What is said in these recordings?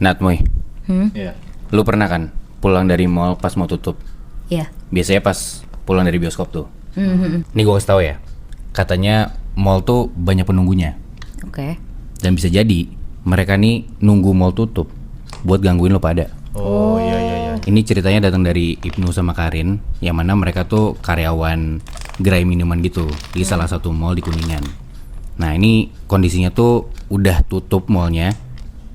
Nat, Moy, Iya. lu pernah kan pulang dari mall pas mau tutup? Iya. Biasanya pas pulang dari bioskop tuh. Nih gue kasih tau ya, katanya mall tuh banyak penunggunya. Oke. Dan bisa jadi mereka nih nunggu mall tutup buat gangguin lo pada. Oh iya. Ini ceritanya datang dari Ibnu sama Karin, yang mana mereka tuh karyawan gerai minuman gitu di salah satu mall di Kuningan. Nah ini kondisinya tuh udah tutup mallnya,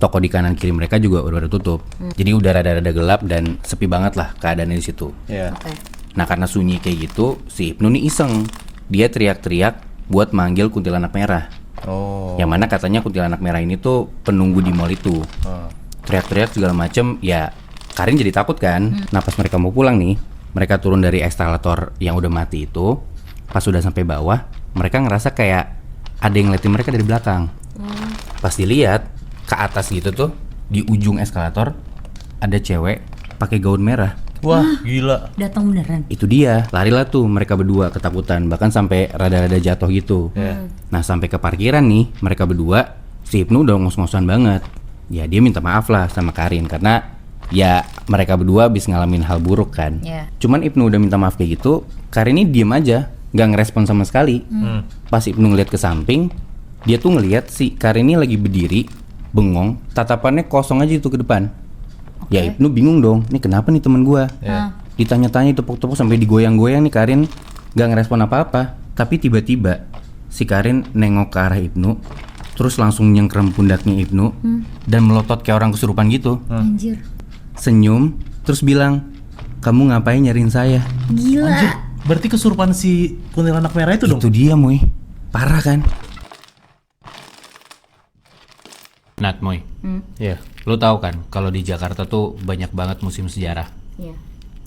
toko di kanan kiri mereka juga udah tutup. Jadi udah rada-rada gelap dan sepi banget lah keadaannya di situ. Iya. Oke. Nah karena sunyi kayak gitu, si Ibnu nih iseng, dia teriak-teriak buat manggil kuntilanak merah. Oh. Yang mana katanya kuntilanak merah ini tuh penunggu di mall itu. Teriak-teriak segala macem, ya Karin jadi takut kan. Nah pas mereka mau pulang nih, mereka turun dari eskalator yang udah mati itu. Pas udah sampai bawah, mereka ngerasa kayak ada yang ngeliatin mereka dari belakang. Pas dilihat ke atas gitu tuh, di ujung eskalator ada cewek pakai gaun merah. Wah, gila. Datang beneran. Itu dia, larilah tuh mereka berdua ketakutan, bahkan sampai rada-rada jatuh gitu. Nah sampai ke parkiran nih, mereka berdua, si Ibnu udah ngos-ngosan banget. Ya dia minta maaf lah sama Karin, karena ya mereka berdua habis ngalamin hal buruk kan. Iya. Cuman Ibnu udah minta maaf kayak gitu, Karin ini diem aja, gak ngerespon sama sekali. Pas Ibnu ngeliat ke samping, dia tuh ngeliat si Karin ini lagi berdiri, bengong, tatapannya kosong aja itu ke depan. Ya Ibnu bingung dong, nih kenapa nih temen gua? Ditanya-tanya tepuk-tepuk sampai digoyang-goyang nih Karin, gak ngerespon apa-apa. Tapi tiba-tiba si Karin nengok ke arah Ibnu, terus langsung nyengkrem pundaknya Ibnu dan melotot kayak orang kesurupan gitu. Anjir. Senyum, terus bilang, kamu ngapain nyariin saya? Gila. Anjir, berarti kesurupan si kuntilanak merah itu dong? Itu dia Moy, parah kan? Nat Moy, Iya. lo tahu kan kalau di Jakarta tuh banyak banget museum sejarah. Iya.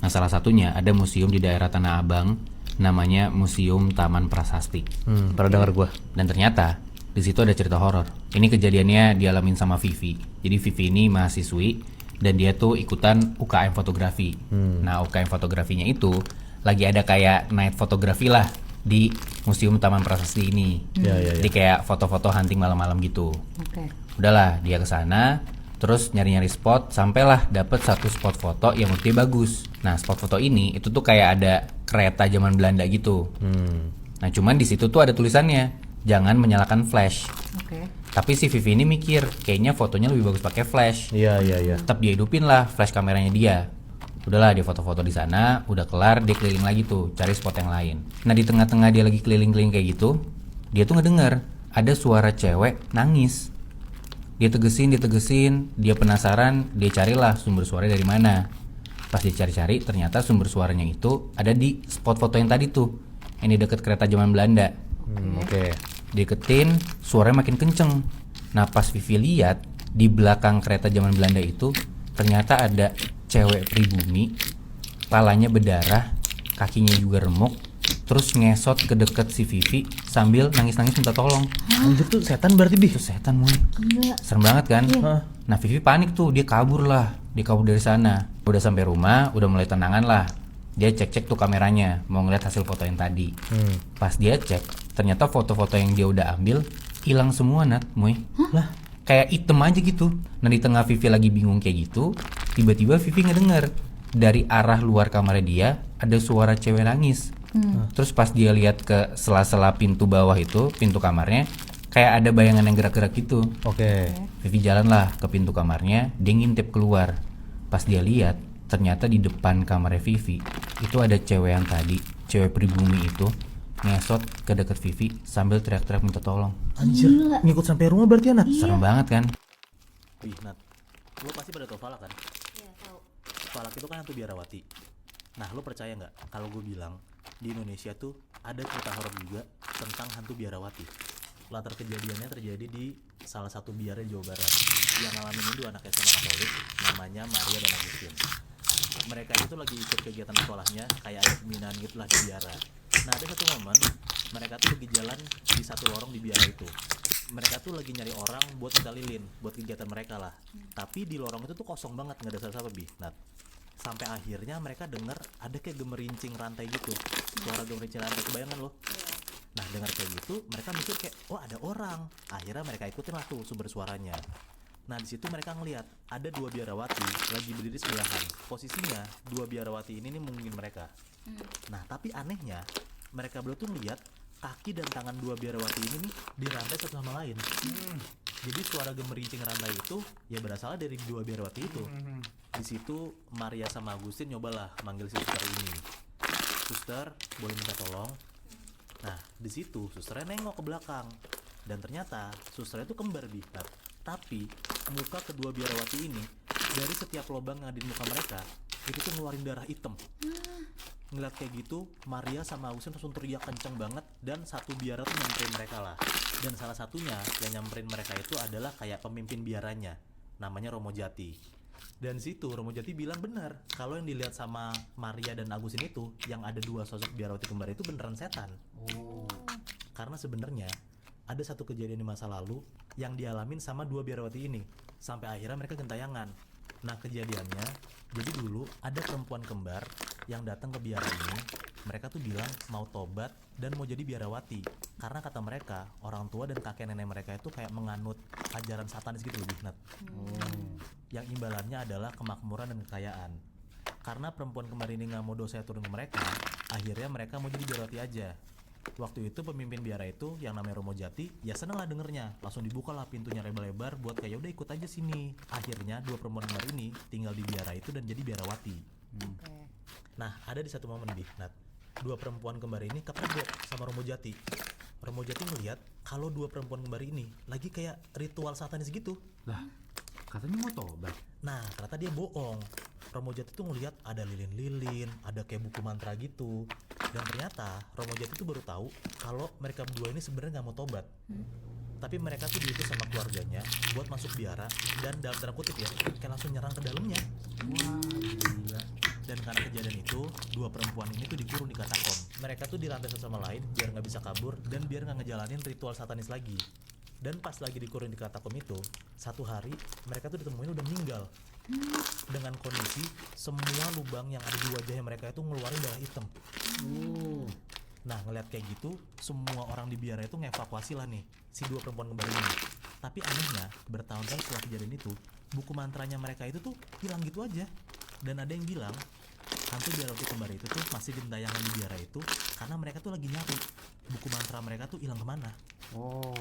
Nah salah satunya ada museum di daerah Tanah Abang, namanya Museum Taman Prasasti. Pernah dengar gua. Dan ternyata di situ ada cerita horor. Ini kejadiannya dialamin sama Vivi. Jadi Vivi ini mahasiswi dan dia tuh ikutan UKM fotografi. Nah UKM fotografinya itu lagi ada kayak night fotografi lah di Museum Taman Prasasti ini. Iya. Jadi kayak foto-foto hunting malam-malam gitu. Oke. Udahlah dia kesana, terus nyari-nyari spot, sampailah dapet satu spot foto yang menurut dia bagus. Nah spot foto ini itu tuh kayak ada kereta zaman Belanda gitu. Nah cuman di situ tuh ada tulisannya, jangan menyalakan flash. Oke. Tapi si Vivi ini mikir, kayaknya fotonya lebih bagus pakai flash. Iya. Tetap dia hidupin lah flash kameranya dia. Udahlah dia foto-foto di sana, udah kelar dia keliling lagi tuh cari spot yang lain. Nah di tengah-tengah dia lagi keliling-keliling kayak gitu, dia tuh ngedenger ada suara cewek nangis. Dia tegesin, dia penasaran, dia carilah sumber suara dari mana. Pas dia cari-cari, ternyata sumber suaranya itu ada di spot foto yang tadi tuh, yang di deket kereta zaman Belanda. Oke. Deketin, suaranya makin kenceng. Nah pas Vivi lihat di belakang kereta zaman Belanda itu ternyata ada cewek pribumi, palanya berdarah, kakinya juga remuk, terus ngesot ke deket si Vivi sambil nangis-nangis minta tolong. Anjir tuh setan berarti Bi. Itu setan Moy. Gila. Serem banget kan? Hah. Nah Vivi panik tuh, dia kabur dari sana. Udah sampai rumah, udah mulai tenangan lah. Dia cek-cek tuh kameranya, mau ngeliat hasil foto yang tadi. Pas dia cek, ternyata foto-foto yang dia udah ambil hilang semua Nat, Moy. Lah, kayak item aja gitu. Nah di tengah Vivi lagi bingung kayak gitu, tiba-tiba Vivi ngedenger dari arah luar kamar dia ada suara cewek nangis. Terus pas dia lihat ke sela-sela pintu bawah itu, pintu kamarnya, kayak ada bayangan yang gerak-gerak gitu. Oke. Vivi jalanlah ke pintu kamarnya, dia ngintip keluar. Pas dia lihat, ternyata di depan kamarnya Vivi itu ada cewek yang tadi, cewek pribumi itu ngesot ke deket Vivi sambil teriak-teriak minta tolong. Anjir, ngikut sampai rumah berarti ya, Nat? Serem banget kan? Wih, Nat, lo pasti pada tau Falak kan? Iya, tahu. Falak itu kan hantu biarawati. Nah, lo percaya nggak kalau gue bilang di Indonesia tuh ada cerita horor juga tentang hantu biarawati. Latar kejadiannya terjadi di salah satu biara di Jawa Barat. Yang ngalamin ini dua anak SMA Katolik, namanya Maria dan Agustin. Mereka itu lagi ikut kegiatan sekolahnya, kayak ada pembinaan gitu lah di biara. Nah, ada satu momen mereka tuh lagi jalan di satu lorong di biara itu. Mereka tuh lagi nyari orang buat minta lilin, buat kegiatan mereka lah. Tapi di lorong itu tuh kosong banget, nggak ada siapa-siapa Bi. Nat, sampai akhirnya mereka denger ada kayak gemerincing rantai gitu, suara gemerincing rantai, kebayangan loh. Nah dengar kayak gitu mereka mikir kayak, oh ada orang. Akhirnya mereka ikutin lah tuh sumber suaranya. Nah di situ mereka ngelihat ada dua biarawati lagi berdiri sebelahan. Posisinya dua biarawati ini nih mungkin mereka. Nah tapi anehnya mereka berdua tuh ngelihat kaki dan tangan dua biarawati ini nih dirantai satu sama lain. Jadi suara gemerincing rantai itu ya berasal dari dua biarawati itu. Di situ Maria sama Agustin nyobalah manggil si suster ini. Suster, boleh minta tolong? Nah di situ susternya nengok ke belakang dan ternyata susternya itu kembar Bi. Tapi muka kedua biarawati ini dari setiap lubang yang ada di muka mereka itu tuh ngeluarin darah hitam. Ngeliat kayak gitu, Maria sama Agustin langsung teriak kenceng banget dan satu biara tuh nyamperin mereka lah. Dan salah satunya yang nyamperin mereka itu adalah kayak pemimpin biaranya, namanya Romo Jati. Dan situ Romo Jati bilang benar kalau yang dilihat sama Maria dan Agustin itu yang ada dua sosok biarawati kembar itu beneran setan. Karena sebenarnya ada satu kejadian di masa lalu yang dialamin sama dua biarawati ini sampai akhirnya mereka gentayangan. Nah kejadiannya, jadi dulu ada perempuan kembar yang datang ke biara ini. Mereka tuh bilang mau tobat dan mau jadi biarawati karena kata mereka orang tua dan kakek nenek mereka itu kayak menganut ajaran satanis gitu lebih Nat. Yang imbalannya adalah kemakmuran dan kekayaan. Karena perempuan kembar ini nggak mau dosa turun ke mereka, akhirnya mereka mau jadi biarawati aja. Waktu itu pemimpin biara itu yang namanya Romo Jati ya seneng lah dengernya, langsung dibuka lah pintunya lebar-lebar buat kayak udah ikut aja sini. Akhirnya dua perempuan kembar ini tinggal di biara itu dan jadi biarawati. Nah ada di satu momen Nat, dua perempuan kembar ini kepergok sama Romo Jati. Romo Jati melihat kalau dua perempuan kembar ini lagi kayak ritual satanis gitu. Lah, katanya mau tobat. Nah ternyata dia bohong. Romo Jati tuh ngelihat ada lilin-lilin, ada kayak buku mantra gitu. Dan ternyata Romo Jati tuh baru tahu kalau mereka berdua ini sebenarnya nggak mau tobat. Tapi mereka tuh diutus sama keluarganya buat masuk biara dan dalam tanda kutip ya kayak langsung nyerang ke dalamnya. Wah, gila. Dan karena kejadian itu dua perempuan ini tuh dikurung di katakom. Mereka tuh dirantai satu sama lain biar nggak bisa kabur dan biar nggak ngejalanin ritual satanis lagi. Dan pas lagi dikurung di katakom itu, satu hari mereka tuh ditemuin udah meninggal. Dengan kondisi semua lubang yang ada di wajahnya mereka itu ngeluarin darah hitam. Nah ngeliat kayak gitu, semua orang di biara itu ngevakuasi lah nih si dua perempuan kembar ini. Tapi anehnya, bertahun-tahun setelah kejadian itu, buku mantranya mereka itu tuh hilang gitu aja. Dan ada yang bilang hantu biarawati kembar itu tuh masih gentayangan di biara itu karena mereka tuh lagi nyari buku mantra mereka tuh hilang kemana. Oh,